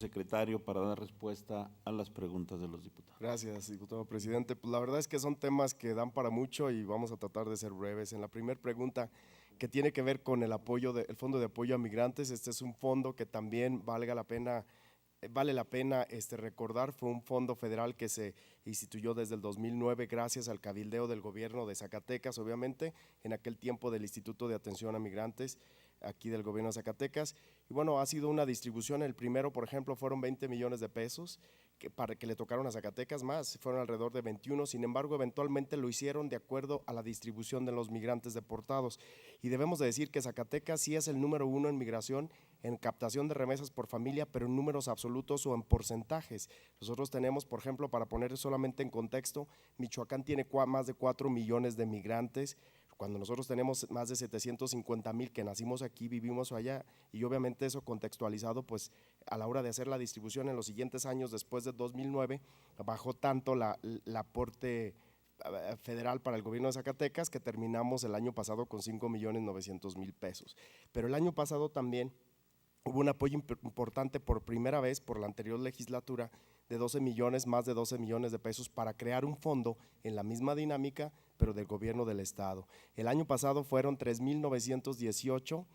Secretario, para dar respuesta a las preguntas de los diputados. Gracias, diputado presidente. Pues la verdad es que son temas que dan para mucho y vamos a tratar de ser breves. En la primera pregunta, que tiene que ver con el apoyo el Fondo de Apoyo a Migrantes, este es un fondo que también vale la pena recordar, fue un fondo federal que se instituyó desde el 2009 gracias al cabildeo del gobierno de Zacatecas, obviamente, en aquel tiempo del Instituto de Atención a Migrantes, aquí del gobierno de Zacatecas. Y bueno, ha sido una distribución, el primero, por ejemplo, fueron 20 millones de pesos para que le tocaron a Zacatecas, más, fueron alrededor de 21, sin embargo, eventualmente lo hicieron de acuerdo a la distribución de los migrantes deportados. Y debemos de decir que Zacatecas sí es el número 1 en migración, en captación de remesas por familia, pero en números absolutos o en porcentajes. Nosotros tenemos, por ejemplo, para poner solamente en contexto, Michoacán tiene más de 4 millones de migrantes, cuando nosotros tenemos más de 750,000 que nacimos aquí, vivimos allá, y obviamente eso contextualizado, pues a la hora de hacer la distribución en los siguientes años después de 2009, bajó tanto el aporte federal para el gobierno de Zacatecas que terminamos el año pasado con 5,900,000 pesos. Pero el año pasado también hubo un apoyo importante por primera vez por la anterior legislatura de 12 millones, más de 12 millones de pesos para crear un fondo en la misma dinámica, pero del gobierno del estado. El año pasado fueron 3,918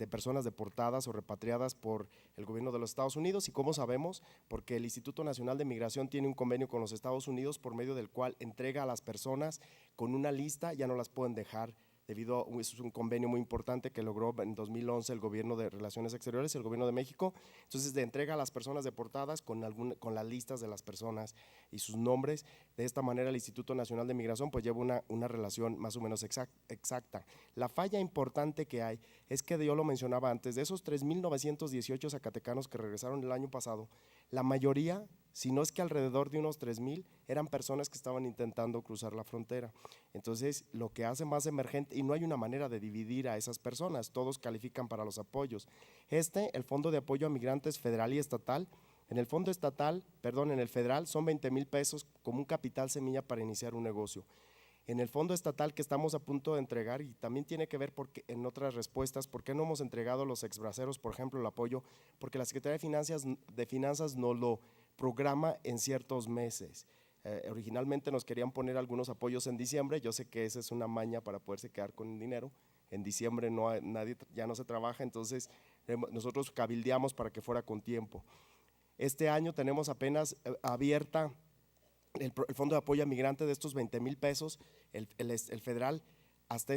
personas deportadas o repatriadas por el gobierno de los Estados Unidos. ¿Y cómo sabemos? Porque el Instituto Nacional de Migración tiene un convenio con los Estados Unidos por medio del cual entrega a las personas con una lista, ya no las pueden dejar debido a es un convenio muy importante que logró en 2011 el gobierno de Relaciones Exteriores, el gobierno de México. Entonces, de entrega a las personas deportadas con las listas de las personas y sus nombres. De esta manera, el Instituto Nacional de Migración pues lleva una relación más o menos exacta. La falla importante que hay es que yo lo mencionaba antes, de esos 3,918 zacatecanos que regresaron el año pasado, la mayoría, si no es que alrededor de unos 3,000, eran personas que estaban intentando cruzar la frontera. Entonces, lo que hace más emergente, y no hay una manera de dividir a esas personas, todos califican para los apoyos. El Fondo de Apoyo a Migrantes federal y estatal, en el federal son 20,000 pesos como un capital semilla para iniciar un negocio. En el fondo estatal que estamos a punto de entregar, y también tiene que ver porque en otras respuestas, ¿por qué no hemos entregado a los exbraceros, por ejemplo, el apoyo? Porque la Secretaría de Finanzas no lo programa en ciertos meses. Originalmente nos querían poner algunos apoyos en diciembre, yo sé que esa es una maña para poderse quedar con dinero, en diciembre ya no se trabaja, entonces nosotros cabildeamos para que fuera con tiempo. Este año tenemos apenas abierta el Fondo de Apoyo a Migrante de estos 20,000 pesos, el federal, hasta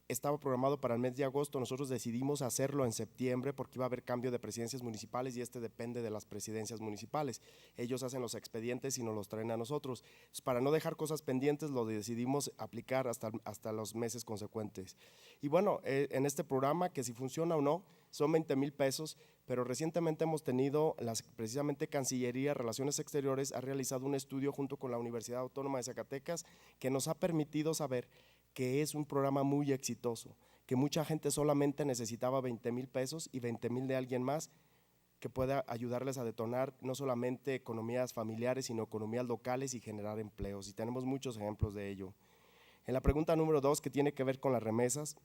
estaba programado para el mes de agosto, nosotros decidimos hacerlo en septiembre porque iba a haber cambio de presidencias municipales y depende de las presidencias municipales. Ellos hacen los expedientes y nos los traen a nosotros. Entonces, para no dejar cosas pendientes, lo decidimos aplicar hasta los meses consecuentes. Y bueno, en este programa, que si funciona o no, son 20,000 pesos, pero recientemente hemos tenido, precisamente Cancillería, Relaciones Exteriores, ha realizado un estudio junto con la Universidad Autónoma de Zacatecas que nos ha permitido saber que es un programa muy exitoso, que mucha gente solamente necesitaba 20,000 pesos y 20,000 de alguien más que pueda ayudarles a detonar no solamente economías familiares, sino economías locales y generar empleos. Y tenemos muchos ejemplos de ello. En la pregunta número 2, que tiene que ver con las remesas,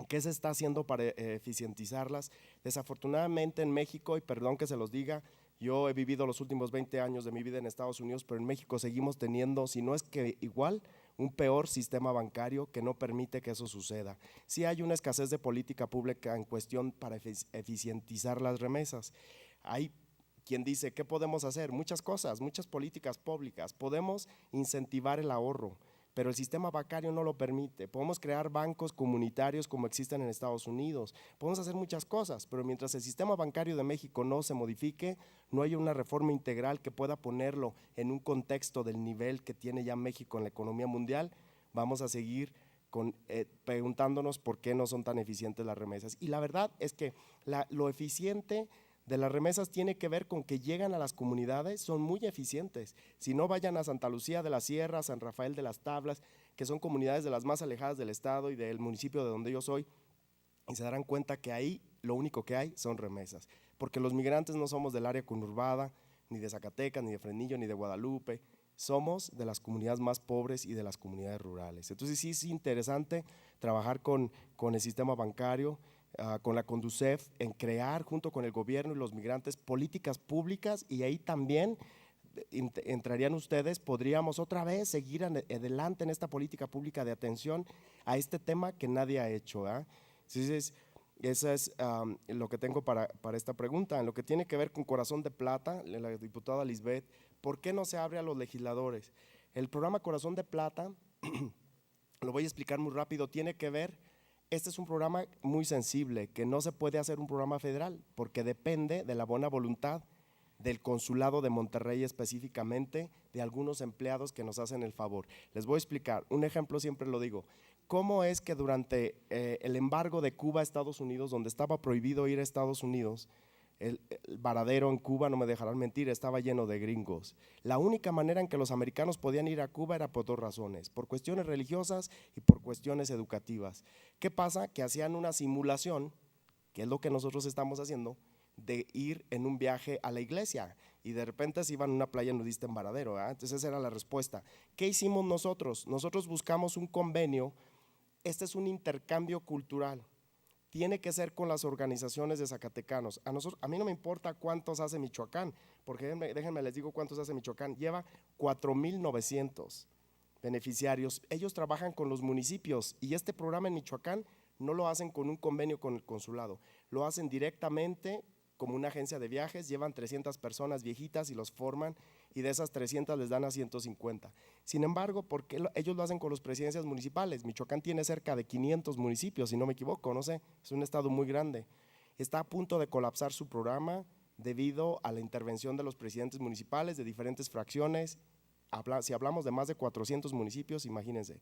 ¿qué se está haciendo para eficientizarlas? Desafortunadamente en México, y perdón que se los diga, yo he vivido los últimos 20 años de mi vida en Estados Unidos, pero en México seguimos teniendo, si no es que igual, un peor sistema bancario que no permite que eso suceda. Sí hay una escasez de política pública en cuestión para eficientizar las remesas. Hay quien dice, ¿qué podemos hacer? Muchas cosas, muchas políticas públicas. Podemos incentivar el ahorro, pero el sistema bancario no lo permite. Podemos crear bancos comunitarios como existen en Estados Unidos, podemos hacer muchas cosas, pero mientras el sistema bancario de México no se modifique, no hay una reforma integral que pueda ponerlo en un contexto del nivel que tiene ya México en la economía mundial, vamos a seguir preguntándonos por qué no son tan eficientes las remesas. Y la verdad es que lo eficiente de las remesas tiene que ver con que llegan a las comunidades, son muy eficientes. Si no, vayan a Santa Lucía de la Sierra, San Rafael de las Tablas, que son comunidades de las más alejadas del estado y del municipio de donde yo soy, y se darán cuenta que ahí lo único que hay son remesas, porque los migrantes no somos del área conurbada, ni de Zacatecas, ni de Fresnillo, ni de Guadalupe, somos de las comunidades más pobres y de las comunidades rurales. Entonces sí es interesante trabajar con el sistema bancario. con la Conducef en crear junto con el gobierno y los migrantes políticas públicas, y ahí también entrarían ustedes, podríamos otra vez seguir adelante en esta política pública de atención a este tema que nadie ha hecho. Entonces, eso es lo que tengo para esta pregunta. En lo que tiene que ver con Corazón de Plata, la diputada Lisbeth, ¿por qué no se abre a los legisladores? El programa Corazón de Plata, lo voy a explicar muy rápido, tiene que ver, este es un programa muy sensible, que no se puede hacer un programa federal, porque depende de la buena voluntad del consulado de Monterrey específicamente, de algunos empleados que nos hacen el favor. Les voy a explicar, un ejemplo siempre lo digo, cómo es que durante el embargo de Cuba a Estados Unidos, donde estaba prohibido ir a Estados Unidos, el varadero en Cuba, no me dejarán mentir, estaba lleno de gringos. La única manera en que los americanos podían ir a Cuba era por dos razones, por cuestiones religiosas y por cuestiones educativas. ¿Qué pasa? Que hacían una simulación, que es lo que nosotros estamos haciendo, de ir en un viaje a la iglesia, y de repente se iban a una playa nudista en Varadero. Entonces esa era la respuesta. ¿Qué hicimos nosotros? Nosotros buscamos un convenio, este es un intercambio cultural, tiene que ser con las organizaciones de zacatecanos. A mí no me importa cuántos hace Michoacán, porque déjenme les digo cuántos hace Michoacán, lleva 4,900 beneficiarios, ellos trabajan con los municipios, y este programa en Michoacán no lo hacen con un convenio con el consulado, lo hacen directamente como una agencia de viajes, llevan 300 personas viejitas y los forman, y de esas 300 les dan a 150. Sin embargo, ¿por qué ellos lo hacen con las presidencias municipales? Michoacán tiene cerca de 500 municipios, si no me equivoco, no sé, es un estado muy grande. Está a punto de colapsar su programa debido a la intervención de los presidentes municipales de diferentes fracciones. Si hablamos de más de 400 municipios, imagínense,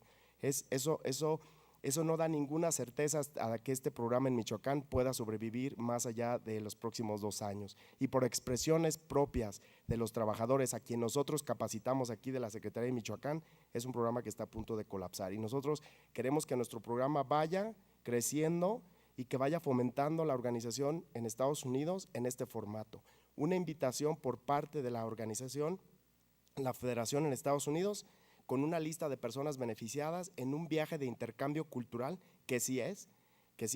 eso no da ninguna certeza a que este programa en Michoacán pueda sobrevivir más allá de los próximos 2 años. Y por expresiones propias de los trabajadores a quien nosotros capacitamos aquí de la Secretaría de Michoacán, es un programa que está a punto de colapsar. Y nosotros queremos que nuestro programa vaya creciendo y que vaya fomentando la organización en Estados Unidos en este formato. Una invitación por parte de la organización, la Federación en Estados Unidos, con una lista de personas beneficiadas en un viaje de intercambio cultural, que sí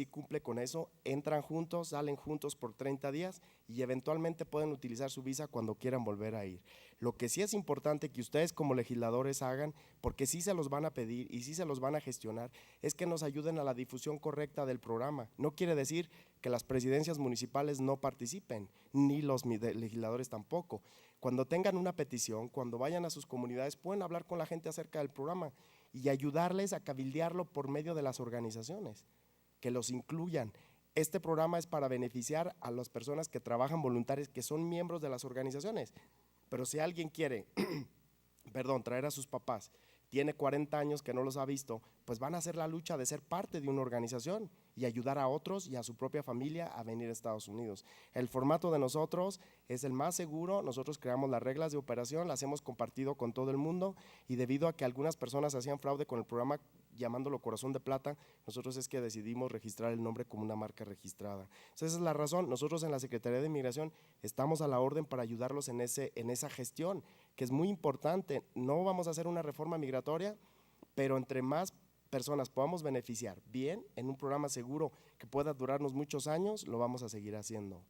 cumple con eso, entran juntos, salen juntos por 30 días y eventualmente pueden utilizar su visa cuando quieran volver a ir. Lo que sí es importante que ustedes como legisladores hagan, porque sí se los van a pedir y sí se los van a gestionar, es que nos ayuden a la difusión correcta del programa. No quiere decir que las presidencias municipales no participen, ni los legisladores tampoco. Cuando tengan una petición, cuando vayan a sus comunidades, pueden hablar con la gente acerca del programa y ayudarles a cabildearlo por medio de las organizaciones, que los incluyan. Este programa es para beneficiar a las personas que trabajan voluntarias, que son miembros de las organizaciones. Pero si alguien quiere, traer a sus papás, tiene 40 años que no los ha visto, pues van a hacer la lucha de ser parte de una organización y ayudar a otros y a su propia familia a venir a Estados Unidos. El formato de nosotros es el más seguro, nosotros creamos las reglas de operación, las hemos compartido con todo el mundo, y debido a que algunas personas hacían fraude con el programa llamándolo Corazón de Plata, nosotros es que decidimos registrar el nombre como una marca registrada. Entonces esa es la razón, nosotros en la Secretaría de Inmigración estamos a la orden para ayudarlos en esa gestión, que es muy importante. No vamos a hacer una reforma migratoria, pero entre más personas podamos beneficiar bien en un programa seguro que pueda durarnos muchos años, lo vamos a seguir haciendo.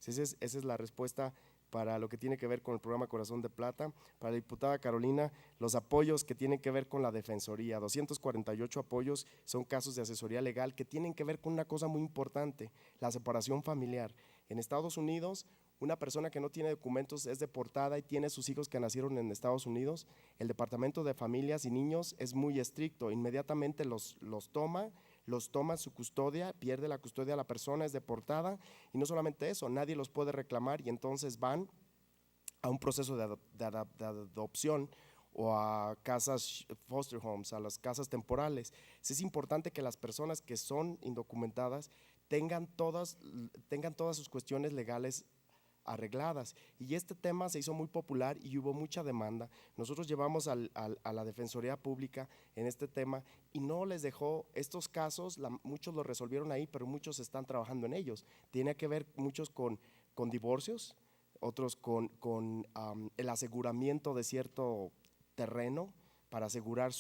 Esa es la respuesta para lo que tiene que ver con el programa Corazón de Plata. Para la diputada Carolina, los apoyos que tienen que ver con la Defensoría, 248 apoyos son casos de asesoría legal que tienen que ver con una cosa muy importante, la separación familiar. En Estados Unidos, una persona que no tiene documentos es deportada y tiene sus hijos que nacieron en Estados Unidos, el Departamento de Familias y Niños es muy estricto, inmediatamente los toma su custodia, pierde la custodia a la persona, es deportada, y no solamente eso, nadie los puede reclamar, y entonces van a un proceso de adopción o a casas foster homes, a las casas temporales. Es importante que las personas que son indocumentadas tengan todas sus cuestiones legales arregladas, y este tema se hizo muy popular y hubo mucha demanda. Nosotros llevamos a la Defensoría Pública en este tema y no les dejó estos casos, muchos los resolvieron ahí, pero muchos están trabajando en ellos. Tiene que ver muchos con divorcios, otros con el aseguramiento de cierto terreno, para asegurar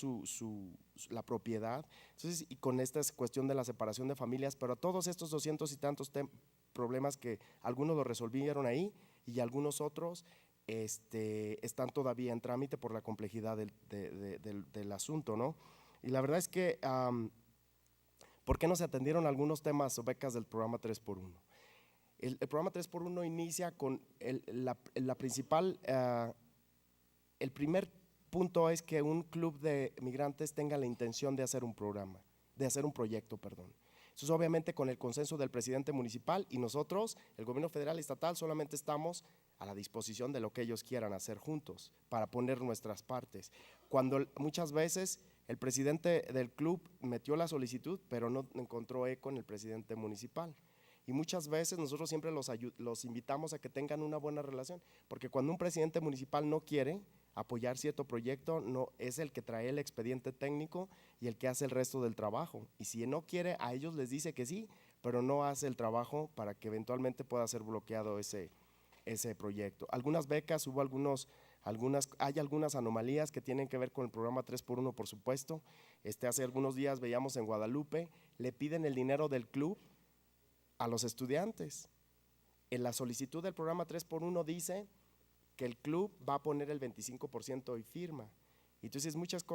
la propiedad. Entonces, y con esta cuestión de la separación de familias, pero todos estos 200 y tantos problemas que algunos lo resolvieron ahí y algunos otros están todavía en trámite por la complejidad del asunto, ¿no? Y la verdad es que, ¿por qué no se atendieron algunos temas o becas del programa 3x1? El programa 3x1 inicia con la principal, el primer punto es que un club de migrantes tenga la intención de hacer un programa, de hacer un proyecto, perdón. Eso es obviamente con el consenso del presidente municipal y nosotros, el gobierno federal y estatal, solamente estamos a la disposición de lo que ellos quieran hacer juntos para poner nuestras partes. Cuando muchas veces el presidente del club metió la solicitud, pero no encontró eco en el presidente municipal. Y muchas veces nosotros siempre los invitamos a que tengan una buena relación, porque cuando un presidente municipal no quiere apoyar cierto proyecto, no es el que trae el expediente técnico y el que hace el resto del trabajo. Y si no quiere, a ellos les dice que sí, pero no hace el trabajo para que eventualmente pueda ser bloqueado ese proyecto. Algunas becas, hay algunas anomalías que tienen que ver con el programa 3x1, por supuesto. Hace algunos días veíamos en Guadalupe, le piden el dinero del club a los estudiantes. En la solicitud del programa 3x1 dice que el club va a poner el 25% y firma. Entonces muchas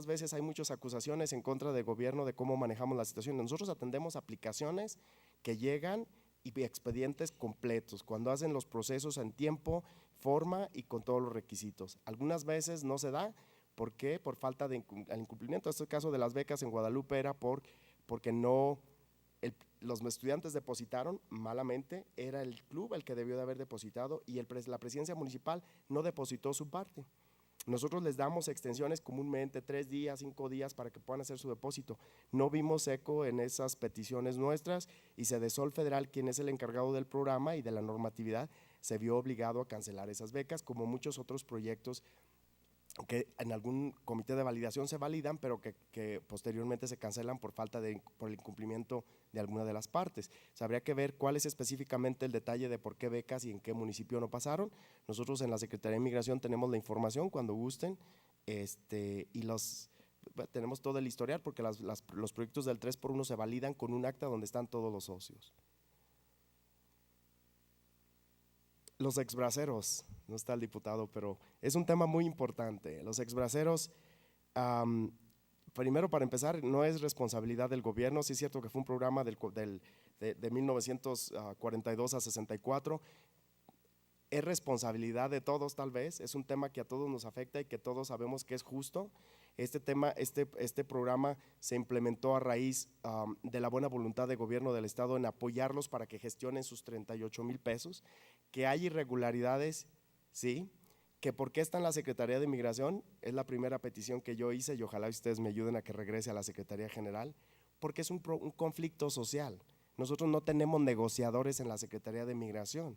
veces hay muchas acusaciones en contra del gobierno de cómo manejamos la situación. Nosotros atendemos aplicaciones que llegan y expedientes completos, cuando hacen los procesos en tiempo, forma y con todos los requisitos. Algunas veces no se da, ¿por qué? Por falta de incumplimiento. Este caso de las becas en Guadalupe era porque no… los estudiantes depositaron malamente, era el club el que debió de haber depositado y la presidencia municipal no depositó su parte. Nosotros les damos extensiones comúnmente 3 días, 5 días para que puedan hacer su depósito. No vimos eco en esas peticiones nuestras y Sedesol Federal, quien es el encargado del programa y de la normatividad, se vio obligado a cancelar esas becas, como muchos otros proyectos que en algún comité de validación se validan, pero que posteriormente se cancelan por el incumplimiento de alguna de las partes. O sea, habría que ver cuál es específicamente el detalle de por qué becas y en qué municipio no pasaron. Nosotros en la Secretaría de Migración tenemos la información cuando gusten y tenemos todo el historial porque los proyectos del 3x1 se validan con un acta donde están todos los socios. Los exbraceros, no está el diputado, pero es un tema muy importante. Los exbraceros, primero para empezar, no es responsabilidad del gobierno. Sí es cierto que fue un programa de 1942 a 64, es responsabilidad de todos tal vez, es un tema que a todos nos afecta y que todos sabemos que es justo. Este programa se implementó a raíz de la buena voluntad del gobierno del estado en apoyarlos para que gestionen sus 38,000 pesos, que hay irregularidades, sí, que por qué está en la Secretaría de Migración, es la primera petición que yo hice y ojalá ustedes me ayuden a que regrese a la Secretaría General, porque es un conflicto social. Nosotros no tenemos negociadores en la Secretaría de Migración.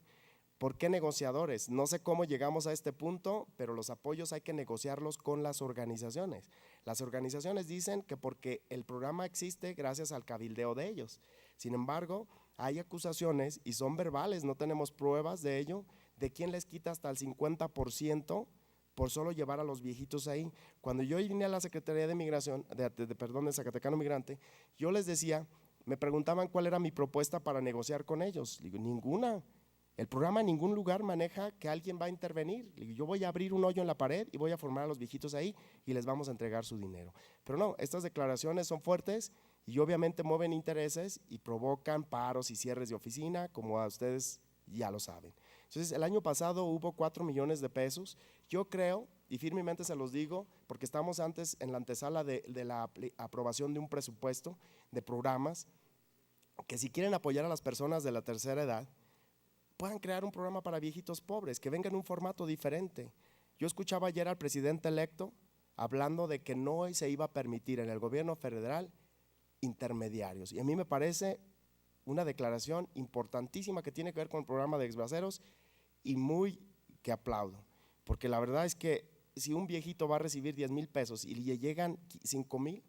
¿Por qué negociadores? No sé cómo llegamos a este punto, pero los apoyos hay que negociarlos con las organizaciones. Las organizaciones dicen que porque el programa existe gracias al cabildeo de ellos. Sin embargo, hay acusaciones y son verbales, no tenemos pruebas de ello, de quién les quita hasta el 50% por solo llevar a los viejitos ahí. Cuando yo vine a la Secretaría de Migración, de Zacatecano Migrante, yo les decía, me preguntaban cuál era mi propuesta para negociar con ellos. Digo, ninguna. El programa en ningún lugar maneja que alguien va a intervenir. Yo voy a abrir un hoyo en la pared y voy a formar a los viejitos ahí y les vamos a entregar su dinero. Pero no, estas declaraciones son fuertes y obviamente mueven intereses y provocan paros y cierres de oficina, como a ustedes ya lo saben. Entonces, el año pasado hubo 4 millones de pesos. Yo creo, y firmemente se los digo, porque estamos antes en la antesala de la aprobación de un presupuesto de programas, que si quieren apoyar a las personas de la tercera edad, puedan crear un programa para viejitos pobres, que venga en un formato diferente. Yo escuchaba ayer al presidente electo hablando de que no se iba a permitir en el gobierno federal intermediarios, y a mí me parece una declaración importantísima que tiene que ver con el programa de exbraceros y muy que aplaudo, porque la verdad es que si un viejito va a recibir 10,000 pesos y le llegan 5,000,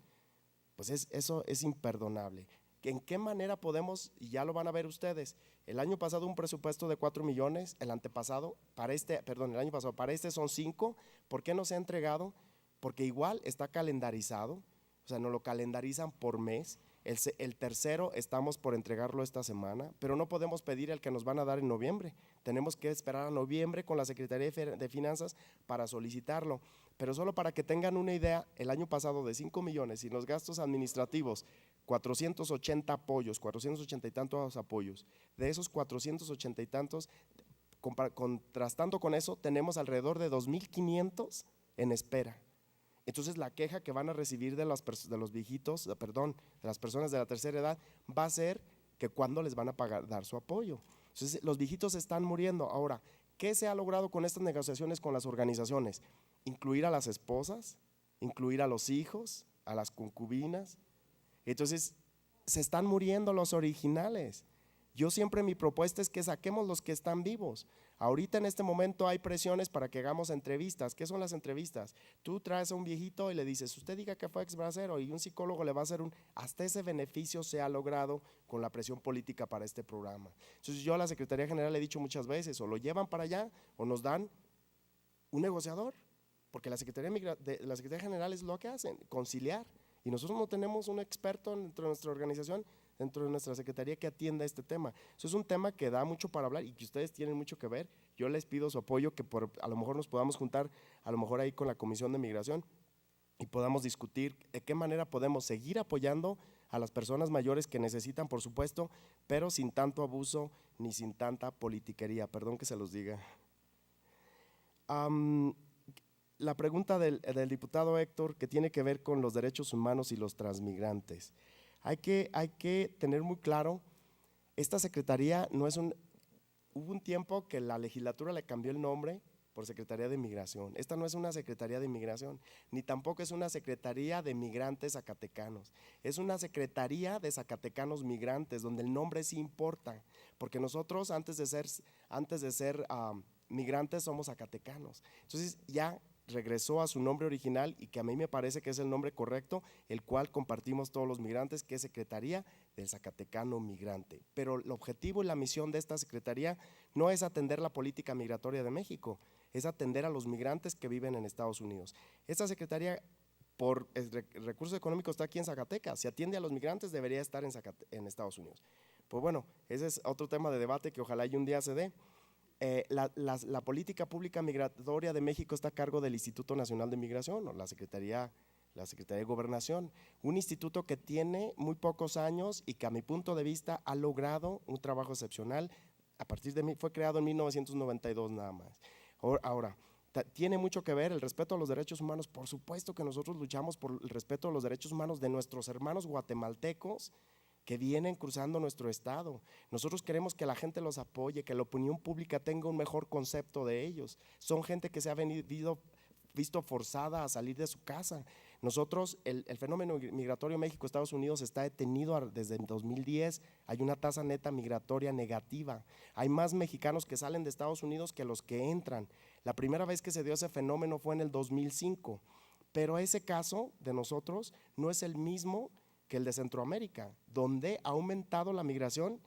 pues eso es imperdonable. ¿En qué manera podemos? Y ya lo van a ver ustedes. El año pasado un presupuesto de 4 millones, el año pasado para este son 5. ¿Por qué no se ha entregado? porque igual está calendarizado, o sea, nos lo calendarizan por mes. El tercero estamos por entregarlo esta semana, pero no podemos pedir el que nos van a dar en noviembre. Tenemos que esperar a noviembre con la Secretaría de Finanzas para solicitarlo. Pero solo para que tengan una idea, el año pasado de 5 millones y los gastos administrativos, 480 apoyos, 480 y tantos apoyos. De esos 480 y tantos, contrastando con eso, tenemos alrededor de 2,500 en espera. Entonces la queja que van a recibir de los viejitos, perdón, de las personas de la tercera edad, va a ser que cuándo les van a dar su apoyo. Entonces los viejitos están muriendo. Ahora, ¿qué se ha logrado con estas negociaciones con las organizaciones? Incluir a las esposas, incluir a los hijos, a las concubinas. Entonces se están muriendo los originales. Yo siempre, mi propuesta es que saquemos los que están vivos. Ahorita en este momento hay presiones para que hagamos entrevistas. ¿Qué son las entrevistas? Tú traes a un viejito y le dices, usted diga que fue exbracero, y un psicólogo le va a hacer hasta ese beneficio se ha logrado con la presión política para este programa. Entonces yo a la Secretaría General le he dicho muchas veces, o lo llevan para allá o nos dan un negociador, porque la Secretaría General es lo que hacen, conciliar. Y nosotros no tenemos un experto dentro de nuestra organización, dentro de nuestra secretaría, que atienda este tema. Eso es un tema que da mucho para hablar y que ustedes tienen mucho que ver. Yo les pido su apoyo, que a lo mejor nos podamos juntar, a lo mejor ahí con la Comisión de Migración, y podamos discutir de qué manera podemos seguir apoyando a las personas mayores que necesitan, por supuesto, pero sin tanto abuso ni sin tanta politiquería. Perdón que se los diga. La pregunta del diputado Héctor, que tiene que ver con los derechos humanos y los transmigrantes. Hay que tener muy claro, esta secretaría no es hubo un tiempo que la legislatura le cambió el nombre por Secretaría de Migración. Esta no es una Secretaría de Migración, ni tampoco es una Secretaría de Migrantes Zacatecanos. Es una Secretaría de Zacatecanos Migrantes, donde el nombre sí importa, porque nosotros antes de ser migrantes somos zacatecanos. Entonces ya regresó a su nombre original, y que a mí me parece que es el nombre correcto, el cual compartimos todos los migrantes, que es Secretaría del Zacatecano Migrante. Pero el objetivo y la misión de esta secretaría no es atender la política migratoria de México, es atender a los migrantes que viven en Estados Unidos. Esta secretaría, por recursos económicos, está aquí en Zacatecas. Si atiende a los migrantes, debería estar en Estados Unidos. Pues bueno, ese es otro tema de debate que ojalá y un día se dé. La política pública migratoria de México está a cargo del Instituto Nacional de Migración, o la Secretaría de Gobernación, un instituto que tiene muy pocos años y que a mi punto de vista ha logrado un trabajo excepcional. A partir de mí, fue creado en 1992 nada más. Ahora, tiene mucho que ver el respeto a los derechos humanos. Por supuesto que nosotros luchamos por el respeto a los derechos humanos de nuestros hermanos guatemaltecos que vienen cruzando nuestro estado. Nosotros queremos que la gente los apoye, que la opinión pública tenga un mejor concepto de ellos. Son gente que se ha visto forzada a salir de su casa. Nosotros, el fenómeno migratorio México-Estados Unidos está detenido desde el 2010, hay una tasa neta migratoria negativa. Hay más mexicanos que salen de Estados Unidos que los que entran. La primera vez que se dio ese fenómeno fue en el 2005, pero ese caso de nosotros no es el mismo que el de Centroamérica, donde ha aumentado la migración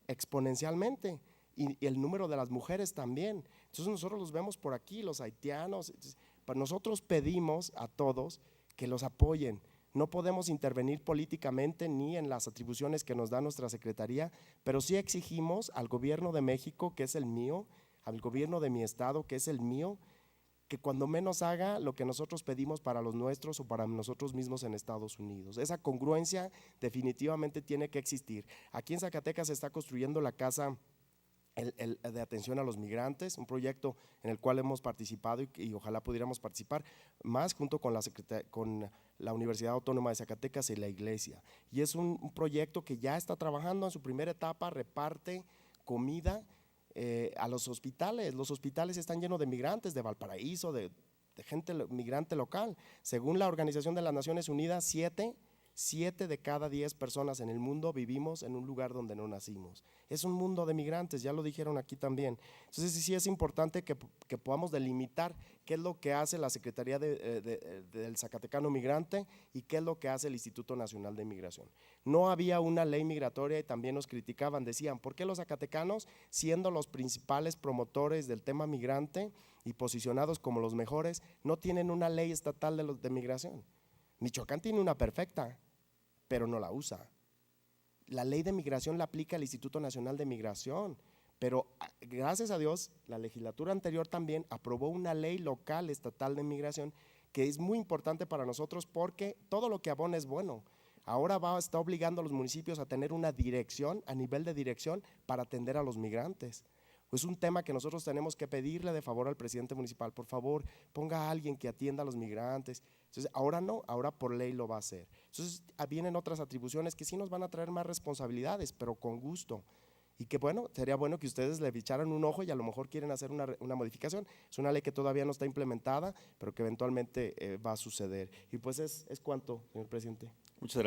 exponencialmente y el número de las mujeres también. Entonces nosotros los vemos por aquí, los haitianos. Nosotros pedimos a todos que los apoyen. No podemos intervenir políticamente ni en las atribuciones que nos da nuestra secretaría, pero sí exigimos al gobierno de México, que es el mío, al gobierno de mi estado, que es el mío, que cuando menos haga lo que nosotros pedimos para los nuestros o para nosotros mismos en Estados Unidos. Esa congruencia definitivamente tiene que existir. Aquí en Zacatecas se está construyendo la casa de atención a los migrantes, un proyecto en el cual hemos participado y ojalá pudiéramos participar más junto con la Universidad Autónoma de Zacatecas y la Iglesia. Y es un proyecto que ya está trabajando en su primera etapa, reparte comida a los hospitales. Los hospitales están llenos de migrantes de Valparaíso, de gente migrante local. Según la Organización de las Naciones Unidas, 7 7 de cada 10 personas en el mundo vivimos en un lugar donde no nacimos. Es un mundo de migrantes, ya lo dijeron aquí también. Entonces sí es importante que podamos delimitar qué es lo que hace la Secretaría del Zacatecano Migrante y qué es lo que hace el Instituto Nacional de Migración. No había una ley migratoria y también nos criticaban, decían, ¿por qué los zacatecanos, siendo los principales promotores del tema migrante y posicionados como los mejores, no tienen una ley estatal de migración? Michoacán tiene una perfecta, pero no la usa. La ley de migración la aplica el Instituto Nacional de Migración, pero gracias a Dios la legislatura anterior también aprobó una ley local estatal de migración que es muy importante para nosotros porque todo lo que abona es bueno. Ahora está obligando a los municipios a tener una dirección, a nivel de dirección, para atender a los migrantes. Es un tema que nosotros tenemos que pedirle de favor al presidente municipal, por favor, ponga a alguien que atienda a los migrantes. Entonces, ahora no, ahora por ley lo va a hacer. Entonces, vienen otras atribuciones que sí nos van a traer más responsabilidades, pero con gusto. Y que bueno, sería bueno que ustedes le echaran un ojo y a lo mejor quieren hacer una modificación. Es una ley que todavía no está implementada, pero que eventualmente va a suceder. Y pues es cuanto, señor presidente. Muchas gracias.